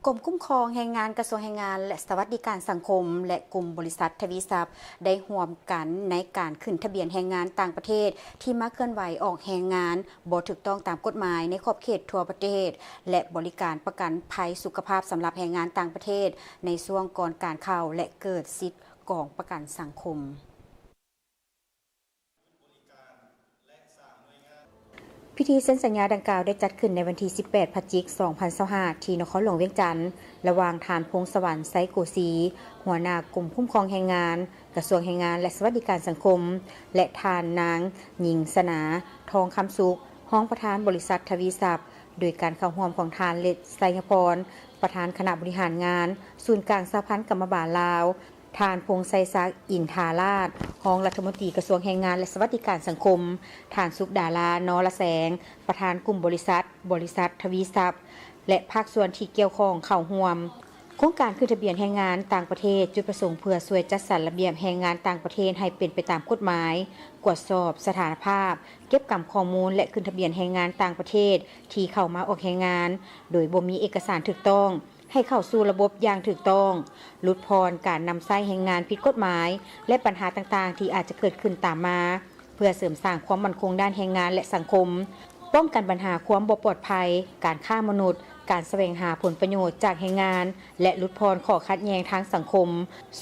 กรมคุ้มครองแรงงานกระทรวงแรงงานและสวัสดิการสังคมและกลุ่มบริษัททวีทรัพย์ได้ร่วมกันในการขึ้นทะเบียนแรงงานต่างประเทศที่มาเคลื่อนไหวออกแรงงานบ่ถูกต้องตามกฎหมายในขอบเขตทั่วประเทศและบริการประกันภัยสุขภาพสำหรับแรงงานต่างประเทศในช่วงก่อนการเข้าและเกิดสิทธิ์กองประกันสังคมพิธีเซ็นสัญญาดังกล่าวได้จัดขึ้นในวันที่ 18 พฤศจิกายน 2025 ที่นครหลวงเวียงจันทน์ระหว่างทานพงษ์สวรรค์ไซโกสีหัวหน้ากลุ่มคุ้มครองแรงงานกระทรวงแรงงานและสวัสดิการสังคมและทานนางหญิงสนาทองคำสุขรองประธานบริษัททวีทรัพย์โดยการเข้าร่วมของทานเล็ดไซยพรประธานคณะบริหารงานศูนย์กลางสหพันธ์กรรมบาลลาวทานพงษ์ไซซักอินทาราชรองรัฐมนตรีกระทรวงแรงงานและสวัสดิการสังคมทานสุขดารานอละแสงประธานกลุ่มบริษัททวีทรัพย์และภาคส่วนที่เกี่ยวข้องเข้าร่วมโครงการขึ้นทะเบียนแรงงานต่างประเทศจุดประสงค์เพื่อช่วยจัดสรรระเบียบแรงงานต่างประเทศให้เป็นไปตามกฎหมายตรวจสอบสถานภาพเก็บกำข้อมูลและขึ้นทะเบียนแรงงานต่างประเทศที่เข้ามาออกแรงงานโดยบ่มีเอกสารถูกต้องให้เข้าสู่ระบบอย่างถูกต้องลดพรการนำใช้แรงงานผิดกฎหมายและปัญหาต่างๆที่อาจจะเกิดขึ้นตามมาเพื่อเสริมสร้างความมั่นคงด้านแรงงานและสังคมป้องกันปัญหาความบ่ปลอดภัยการฆ่ามนุษย์การแสวงหาผลประโยชน์จากแรงงานและลดพรข้อขัดแย้งทางสังคม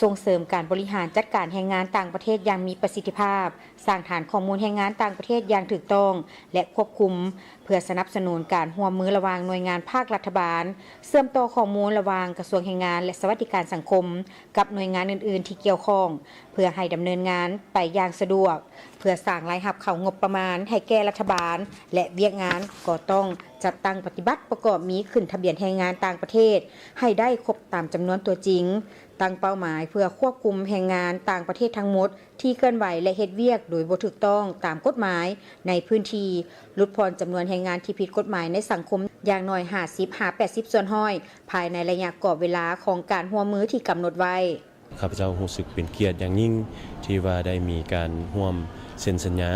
ส่งเสริมการบริหารจัดการแรงงานต่างประเทศอย่างมีประสิทธิภาพสร้างฐานข้อมูลแรงงานต่างประเทศอย่างถูกต้องและควบคุมเพื่อสนับสนุนการร่วมมือระหว่างหน่วยงานภาครัฐบาลเชื่อมต่อข้อมูลระหว่างกระทรวงแรงงานและสวัสดิการสังคมกับหน่วยงานอื่นๆที่เกี่ยวข้องเพื่อให้ดำเนินงานไปอย่างสะดวกเพื่อสร้างรายรับเข้างบประมาณให้แก่รัฐบาลและเวียกงานก็ต้องจัดตั้งปฏิบัติประกอบมีขึ้นทะเบียนแรงงานต่างประเทศให้ได้ครบตามจำนวนตัวจริงตั้งเป้าหมายเพื่อควบคุมแรงงานต่างประเทศทั้งหมดที่เคลื่อนไหวและเฮ็ดเวียกโดยบ่ถูกต้องตามกฎหมายในพื้นที่ลดพรจำนวนแรงงานที่ผิดกฎหมายในสังคมอย่างน้อย 50-80 ส่วนห้อยภายในระยะกรอบเวลาของการร่วมมือที่กำหนดไว้ข้าพเจ้ารู้สึกเป็นเกียรติอย่างยิ่งที่ว่าได้มีการร่วมเซ็นสัญญา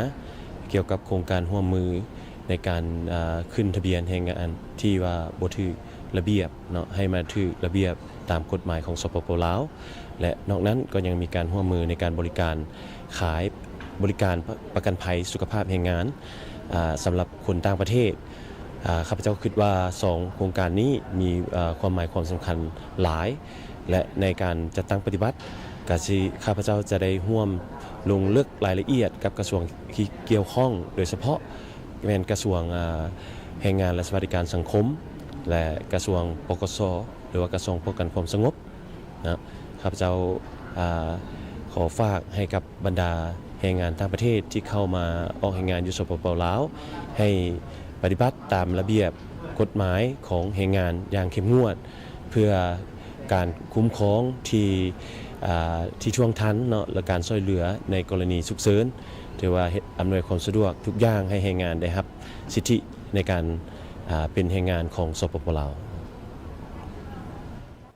เกี่ยวกับโครงการร่วมมือในการขึ้นทะเบียนแรงงานที่ว่าบ่ถูกระเบียบเนาะให้มาถูกระเบียบตามกฎหมายของสปป.ลาวและนอกนั้นก็ยังมีการร่วมมือในการบริการขายบริการประกันภัยสุขภาพแรงงานสำหรับคนต่างประเทศข้าพเจ้าคิดว่า2โครงการนี้มีความหมายความสำคัญหลายและในการจัดตั้งปฏิบัติก็สิข้าพเจ้าจะได้ร่วมลงลึกรายละเอียดกับกระทรวงที่เกี่ยวข้องโดยเฉพาะแม่นกระทรวงแรงงานและสวัสดิการสังคมและกระทรวงปกส.หรือว่ากระทรวงป้องกันความสงบนะข้าพเจ้าขอฝากให้กับบรรดาแรงงานต่างประเทศที่เข้ามาออกแรงงานอยู่สปป.ลาวให้ปฏิบัติตามระเบียบกฎหมายของแรงงานอย่างเข้มงวดเพื่อการคุ้มครองที่ช่วงทันเนาะและการช่วยเหลือในกรณีฉุกเฉินถือว่าอำนวยความสะดวกทุกอย่างให้แรงงานได้รับสิทธิในการเป็นแรงงานของสปป.ลาว